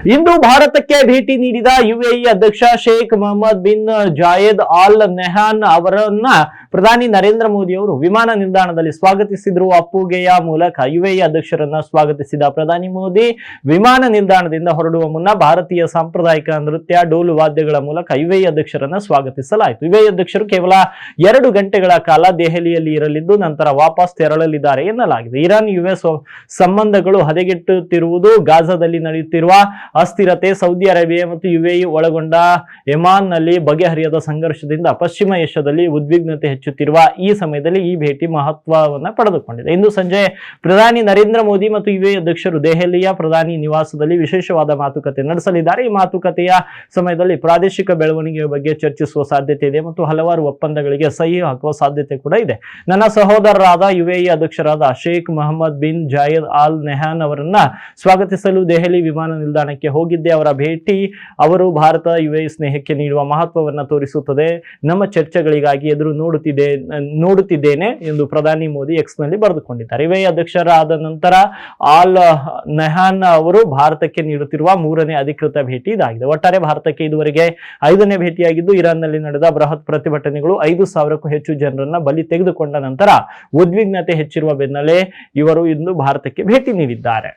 ಇಂದು ಭಾರತಕ್ಕೆ ಭೇಟಿ ನೀಡಿದ ಯುಎಇ ಅಧ್ಯಕ್ಷ Sheikh Mohammed bin Zayed Al Nahyan ಅವರನ್ನ ಪ್ರಧಾನಿ ನರೇಂದ್ರ ಮೋದಿ ಅವರು ವಿಮಾನ ನಿಲ್ದಾಣದಲ್ಲಿ ಸ್ವಾಗತಿಸಿದ್ರು. ಅಪ್ಪುಗೆಯ ಮೂಲಕ ಯುಎಇ ಅಧ್ಯಕ್ಷರನ್ನ ಸ್ವಾಗತಿಸಿದ ಪ್ರಧಾನಿ ಮೋದಿ ವಿಮಾನ ನಿಲ್ದಾಣದಿಂದ ಹೊರಡುವ ಮುನ್ನ ಭಾರತೀಯ ಸಾಂಪ್ರದಾಯಿಕ ನೃತ್ಯ, ಡೋಲು ವಾದ್ಯಗಳ ಮೂಲಕ ಯುಎಇ ಅಧ್ಯಕ್ಷರನ್ನ ಸ್ವಾಗತಿಸಲಾಯಿತು. ಯುಎಇ ಅಧ್ಯಕ್ಷರು ಕೇವಲ 2 ಗಂಟೆಗಳ ಕಾಲ ದೆಹಲಿಯಲ್ಲಿ ಇರಲಿದ್ದು ನಂತರ ವಾಪಸ್ ತೆರಳಲಿದ್ದಾರೆ ಎನ್ನಲಾಗಿದೆ. ಇರಾನ್ ಯುಎಸ್ ಸಂಬಂಧಗಳು ಹದಗೆಟ್ಟುತ್ತಿರುವುದು, ಗಾಜಾದಲ್ಲಿ ನಡೆಯುತ್ತಿರುವ ಅಸ್ಥಿರತೆ, ಸೌದಿ ಅರೇಬಿಯಾ ಮತ್ತು ಯುಎಇ ಒಳಗೊಂಡ ಯೆಮನ್ ನಲ್ಲಿ ಬಗೆಹರಿಯದ ಸಂಘರ್ಷದಿಂದ ಪಶ್ಚಿಮ ಏಷ್ಯಾದಲ್ಲಿ ಉದ್ವಿಗ್ನತೆ ಹೆಚ್ಚುತ್ತಿರುವ ಈ ಸಮಯದಲ್ಲಿ ಈ ಭೇಟಿ ಮಹತ್ವವನ್ನು ಪಡೆದುಕೊಂಡಿದೆ. ಇಂದು ಸಂಜೆ ಪ್ರಧಾನಿ ನರೇಂದ್ರ ಮೋದಿ ಮತ್ತು ಯುಎಇ ಅಧ್ಯಕ್ಷರು ದೆಹಲಿಯ ಪ್ರಧಾನಿ ನಿವಾಸದಲ್ಲಿ ವಿಶೇಷವಾದ ಮಾತುಕತೆ ನಡೆಸಲಿದ್ದಾರೆ. ಈ ಮಾತುಕತೆಯ ಸಮಯದಲ್ಲಿ ಪ್ರಾದೇಶಿಕ ಬೆಳವಣಿಗೆಯ ಬಗ್ಗೆ ಚರ್ಚಿಸುವ ಸಾಧ್ಯತೆ ಇದೆ ಮತ್ತು ಹಲವಾರು ಒಪ್ಪಂದಗಳಿಗೆ ಸಹಿ ಹಾಕುವ ಸಾಧ್ಯತೆ ಕೂಡ ಇದೆ. ನನ್ನ ಸಹೋದರರಾದ ಯುಎಇ ಅಧ್ಯಕ್ಷರಾದ Sheikh Mohammed bin Zayed Al Nahyan ಅವರನ್ನ ಸ್ವಾಗತಿಸಲು ದೆಹಲಿ ವಿಮಾನ ನಿಲ್ದಾಣಕ್ಕೆ ಹೋಗಿದ್ದೆ. ಅವರ ಭೇಟಿ ಅವರು ಭಾರತ ಯುಎಇ ಸ್ನೇಹಕ್ಕೆ ನೀಡುವ ಮಹತ್ವವನ್ನು ತೋರಿಸುತ್ತದೆ. ನಮ್ಮ ಚರ್ಚೆಗಳಿಗಾಗಿ ಎದುರು ನೋಡುತ್ತಿದ್ದೇನೆ ಎಂದು ಪ್ರಧಾನಿ ಮೋದಿ ಎಕ್ಸ್ ನಲ್ಲಿ ಬರೆದುಕೊಂಡಿದ್ದಾರೆ. ಯುಎಇ ಅಧ್ಯಕ್ಷರಾದ ನಂತರ ಆಲ್ ನೆಹಾನ್ ಅವರು ಭಾರತಕ್ಕೆ ನೀಡುತ್ತಿರುವ 3ನೇ ಅಧಿಕೃತ ಭೇಟಿ ಇದಾಗಿದೆ. ಒಟ್ಟಾರೆ ಭಾರತಕ್ಕೆ ಇದುವರೆಗೆ 5ನೇ ಭೇಟಿಯಾಗಿದ್ದು, ಇರಾನ್ನಲ್ಲಿ ನಡೆದ ಬೃಹತ್ ಪ್ರತಿಭಟನೆಗಳು 5,000ಕ್ಕೂ ಹೆಚ್ಚು ಜನರನ್ನ ಬಲಿ ತೆಗೆದುಕೊಂಡ ನಂತರ ಉದ್ವಿಗ್ನತೆ ಹೆಚ್ಚಿರುವ ಬೆನ್ನಲ್ಲೇ ಇವರು ಇಂದು ಭಾರತಕ್ಕೆ ಭೇಟಿ ನೀಡಿದ್ದಾರೆ.